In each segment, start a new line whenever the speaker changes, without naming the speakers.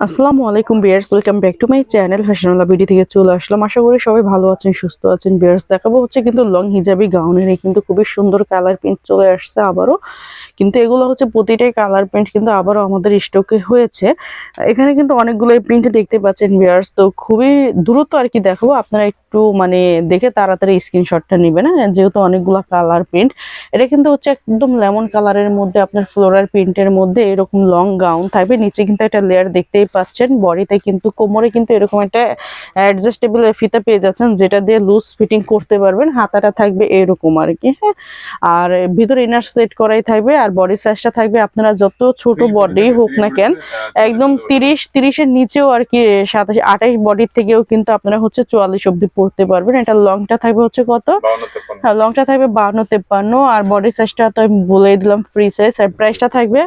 আসসালামু আলাইকুম viewers, welcome back to my channel Fashionwala BD থেকে চলে আসলাম। আশা করি সবাই ভালো আছেন, সুস্থ আছেন। ভিউয়ার্স, দেখাবো হচ্ছে কিন্তু লং হিজাবি গাউনের কিন্তু খুবই সুন্দর কালার প্রিন্ট চলে আসছে আবারও। কিন্তু এগুলো হচ্ছে প্রতিটাই কালার প্রিন্ট কিন্তু আবারও আমাদের স্টকে হয়েছে। এখানে কিন্তু অনেকগুলো প্রিন্ট দেখতে পাচ্ছেন ভিউয়ার্স, তো খুবই দ্রুত আর কি দেখাবো। আপনারা একটু দেখে তাড়াতাড়ি স্ক্রিনশটটা নেবেন, হ্যাঁ, যেহেতু অনেকগুলো কালার প্রিন্ট। এটা কিন্তু হচ্ছে একদম লেমন কালারের মধ্যে আপনার ফ্লোরাল প্রিন্টের মধ্যে এরকম লং গাউন থাকবে। নিচে কিন্তু একটা লেয়ার দেখতেই পাচ্ছেন, বডিতে কিন্তু কোমরে কিন্তু এরকম একটা অ্যাডজাস্টেবল ফিতা পেয়ে যাচ্ছেন, যেটা দিয়ে লুজ ফিটিং করতে পারবেন। হাতাটা থাকবে এরকম আর কি, হ্যাঁ। আর ভিতরে ইনার সেট করাই থাকবে। আর বডি সাইজটা থাকবে আপনারা যত ছোট বডি হোক না কেন, একদম 30-30-এর নিচেও আর কি 27-28 বডির থেকেও কিন্তু আপনারা হচ্ছে 44 অব্দি পড়তে পারবেন। এটা লংটা থাকবে হচ্ছে কত? হ্যাঁ, লংটা থাকবে 52-53। আর বডি সাইজটা তো আমি বলে দিলাম ফ্রি সাইজ। আর প্রাইসটা থাকবে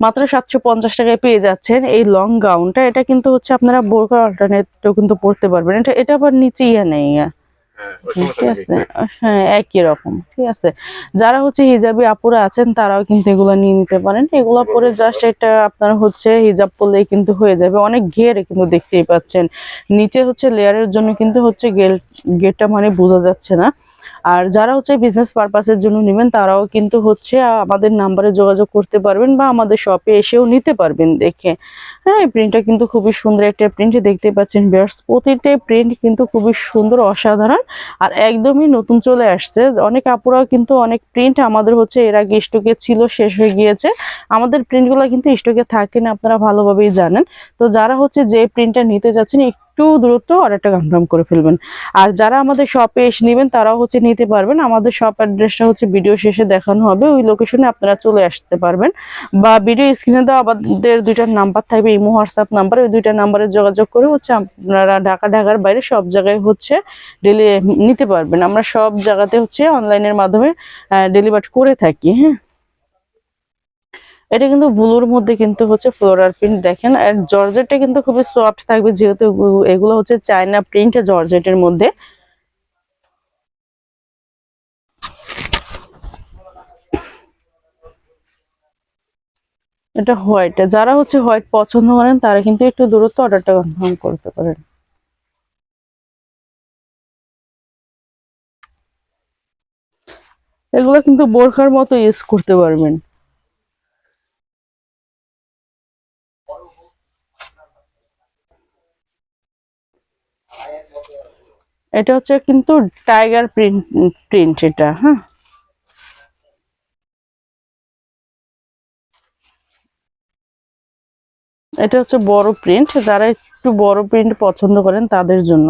মাত্র 750 টাকায় পেয়ে যাচ্ছেন এই লং গাউনটা। এটা কিন্তু হচ্ছে আপনারা বোরকা অল্টারনেটও কিন্তু পড়তে পারবেন। এটা আবার নিচে নেই, ঠিক আছে, হ্যাঁ, একই রকম, ঠিক আছে। যারা হচ্ছে হিজাবি আপুরা আছেন তারাও কিন্তু এগুলো নিয়ে নিতে পারেন। এগুলো পরে জাস্ট এটা আপনার হচ্ছে হিজাব পরলেই কিন্তু হয়ে যাবে। অনেক ঘেরে কিন্তু দেখতেই পাচ্ছেন, নিচে হচ্ছে লেয়ারের জন্য কিন্তু হচ্ছে গেটটা বোঝা যাচ্ছে না। আর যারা হচ্ছে বিজনেস পারপাসের জন্য নেবেন তারাও কিন্তু হচ্ছে আমাদের নাম্বারে যোগাযোগ করতে পারবেন বা আমাদের শপে এসেও নিতে পারবেন দেখে। হ্যাঁ, প্রিন্টটা কিন্তু খুবই সুন্দর একটা প্রিন্ট দেখতে পাচ্ছেন ভিউয়ার্স। প্রতিটা প্রিন্ট কিন্তু খুবই সুন্দর, অসাধারণ আর একদমই নতুন চলে আসছে। অনেক আপুরাও কিন্তু অনেক প্রিন্ট আমাদের হচ্ছে এর আগে স্টকে ছিল, শেষ হয়ে গিয়েছে। আমাদের প্রিন্টগুলো কিন্তু স্টকে থাকে না, আপনারা ভালোভাবেই জানেন। তো যারা হচ্ছে যে প্রিন্টটা নিতে যাচ্ছেন একটু দ্রুত অর্ডারটা কনফার্ম করে ফেলবেন। আর যারা আমাদের শপে এসে নেবেন তারাও হচ্ছে নিতে পারবেন। আমাদের শপ অ্যাড্রেসটা হচ্ছে ভিডিও শেষে দেখানো হবে, ওই লোকেশনে আপনারা চলে আসতে পারবেন। বা ভিডিও স্ক্রিনে দেওয়া আমাদের দুইটা নাম্বার থাকবে, ইমো হোয়াটসঅ্যাপ নাম্বার, ওই দুইটা নাম্বারে যোগাযোগ করে হচ্ছে আপনারা ঢাকার বাইরে সব জায়গায় হচ্ছে নিতে পারবেন। আমরা সব জায়গাতে হচ্ছে অনলাইনের মাধ্যমে ডেলিভার করে থাকি, হ্যাঁ। এটা কিন্তু ব্লুর মধ্যে কিন্তু হচ্ছে ফ্লোরাল প্রিন্ট দেখেন। আর জর্জেটটা কিন্তু খুবই সফট থাকবে, যেহেতু এগুলো হচ্ছে চায়না প্রিন্ট জর্জেটের মধ্যে। এটা হোয়াইট, যারা হচ্ছে হোয়াইট পছন্দ করেন তারা কিন্তু একটু দূরত্ব অর্ডারটা কনফার্ম করতে পারেন। এগুলো কিন্তু বোরখার মতো ইউজ করতে পারবেন। এটা হচ্ছে কিন্তু টাইগার প্রিন্ট প্রিন্ট এটা, হ্যাঁ। এটা হচ্ছে বড় প্রিন্ট, যারা একটু বড় প্রিন্ট পছন্দ করেন তাদের জন্য।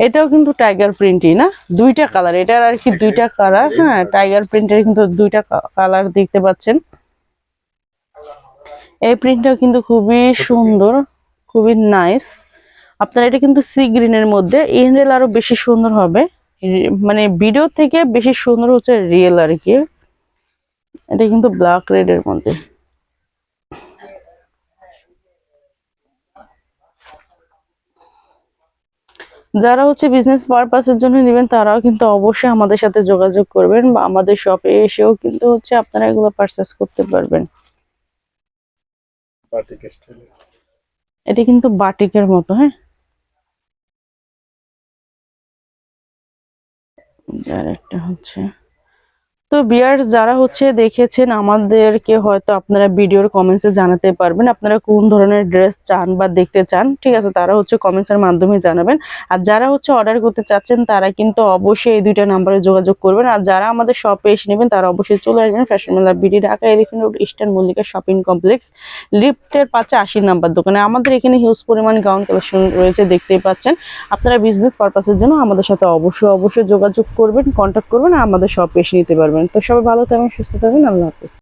এটাও কিন্তু টাইগার প্রিন্টই না, দুইটা কালার এটার আর কি, দুইটা কালার, হ্যাঁ। টাইগার প্রিন্টের কিন্তু দুইটা কালার দেখতে পাচ্ছেন। এই প্রিন্টটাও কিন্তু খুবই সুন্দর, খুবই নাইস। আপনার এটা কিন্তু সি গ্রিনের মধ্যে, ইন রিয়েল আরো বেশি সুন্দর হবে। ভিডিও থেকে বেশি সুন্দর হচ্ছে রিয়েল আর কি। এটা কিন্তু ব্ল্যাক রেড এর মধ্যে। যারা হচ্ছে বিজনেস পারপাসের জন্য নেবেন তারাও কিন্তু অবশ্যই আমাদের সাথে যোগাযোগ করবেন বা আমাদের শপে এসেও কিন্তু হচ্ছে আপনারা এগুলো পারচেস করতে পারবেন। এটা কিন্তু বাটিকের মতো, হ্যাঁ। আর একটা হচ্ছে, তো ভিউয়ার্স যারা হচ্ছে দেখেছেন আমাদেরকে হয়তো আপনারা ভিডিওর কমেন্টসে জানাতে পারবেন আপনারা কোন ধরনের ড্রেস চান বা দেখতে চান, ঠিক আছে। তারা হচ্ছে কমেন্টসের মাধ্যমে জানাবেন। আর যারা হচ্ছে অর্ডার করতে চাচ্ছেন তারা কিন্তু অবশ্যই এই দুইটা নাম্বারে যোগাযোগ করবেন। আর যারা আমাদের শপে এসে নেবেন তারা অবশ্যই চলে আসবেন Fashionwala BD, Dhaka Elephant Road, Eastern Mallika shopping complex, লিফটের 80 নাম্বার দোকানে। আমাদের এখানে হিউজ পরিমাণ গাউন কালেকশন রয়েছে, দেখতেই পাচ্ছেন। আপনারা বিজনেস পারপাসের জন্য আমাদের সাথে অবশ্যই যোগাযোগ করবেন, কন্ট্যাক্ট করবেন আর আমাদের শপে এসে নিতে পারবেন। তো সবাই ভালো থাকবেন, সুস্থ থাকবেন, আল্লাহ হাফেজ।